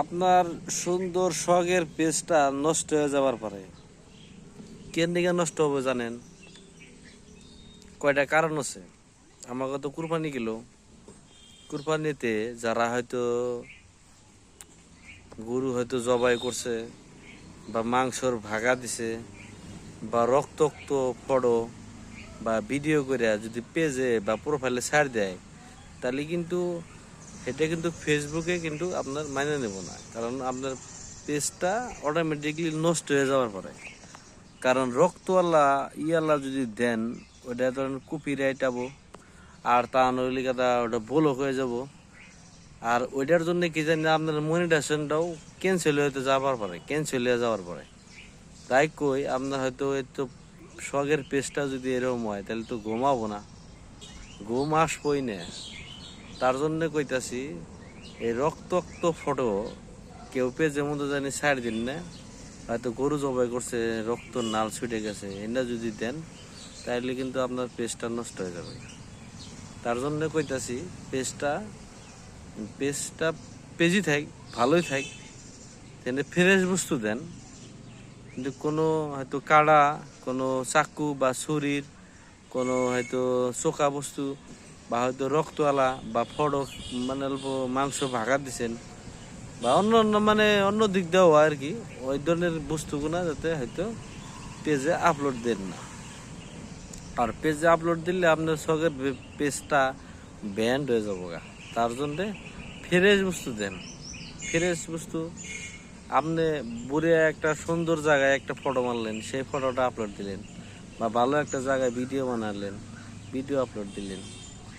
আপনার সুন্দর শখের পেজটা নষ্ট হয়ে যাবার পরে কেন দিকে নষ্ট হবে জানেন? কয়টা কারণ আছে। আমাকে তো কুরবানি গেল, কুরবানিতে যারা হয়তো গরু হয়তো জবাই করছে বা মাংসর ভাগা দিছে বা রক্তাক্ত ফটো বা ভিডিও করে যদি পেজে বা প্রোফাইলে ছাড় দেয়, তাহলে কিন্তু এটা কিন্তু ফেসবুকে কিন্তু আপনার মাইনে নেব না, কারণ আপনার পেজটা অটোমেটিকলি নষ্ট হয়ে যাওয়ার পরে। কারণ রক্তওয়ালা ইয়ালা যদি দেন, ওটা ধরেন কপিরাইট আবো, আর তা নইলে কথা ওটা ব্লক হয়ে যাব। আর ওইটার জন্য কি জানি আপনার মনিটাইজেশনটাও ক্যান্সেল হয়ে যাওয়ার পরে তাই কই আপনার হয়তো তো শখের পেজটা যদি এরকম হয়, তাহলে তো ঘুমাবো না, ঘুম আসবই না। তার জন্য কইতাছি, এই রক্তাক্ত ফটো কেউ পেজের মধ্যে জানি ছাড় দিন না। হয়তো গরু জবাই করছে, রক্ত নাল ছুটে গেছে, এটা যদি দেন তাহলে কিন্তু আপনার পেজটা নষ্ট হয়ে যাবে। তার জন্য কইতাছি, পেজটা পেজটা পেজই থাক, ভালোই থাক, তেনে ফ্রেশ বস্তু দেন। কিন্তু কোনো হয়তো কাড়া, কোনো চাকু বা ছুরির, কোনো হয়তো চোকা বস্তু বা হয়তো রক্তওয়ালা বা ফড়ক মানে অল্প মাংস ভাগা দিছেন বা অন্য অন্য মানে অন্য দিক দিয়েও আর কি, ওই ধরনের বস্তুগুলো যাতে হয়তো পেজে আপলোড দেন না। আর পেজে আপলোড দিলে আপনার শখের পেজটা ব্যান্ড হয়ে যাবো গা। তার জন্যে ফ্রেশ বস্তু দেন, ফ্রেশ বস্তু। আপনি বুড়ে একটা সুন্দর জায়গায় একটা ফটো মারলেন, সেই ফটোটা আপলোড দিলেন, বা ভালো একটা জায়গায় ভিডিও বানালেন, ভিডিও আপলোড দিলেন।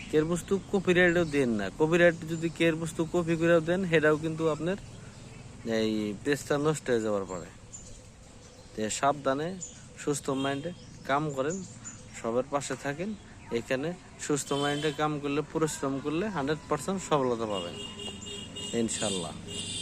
কের বস্তু কপিরাইটও দেন না। কপিরাইট যদি কের বস্তু কপি করেও দেন, সেটাও কিন্তু আপনার এই পেজটা নষ্ট হয়ে যাওয়ার পরে। সাবধানে সুস্থ মাইন্ডে কাম করেন, সবার পাশে থাকেন। এখানে সুস্থ মাইন্ডে কাম করলে, পরিশ্রম করলে 100% সফলতা পাবেন ইনশাল্লাহ।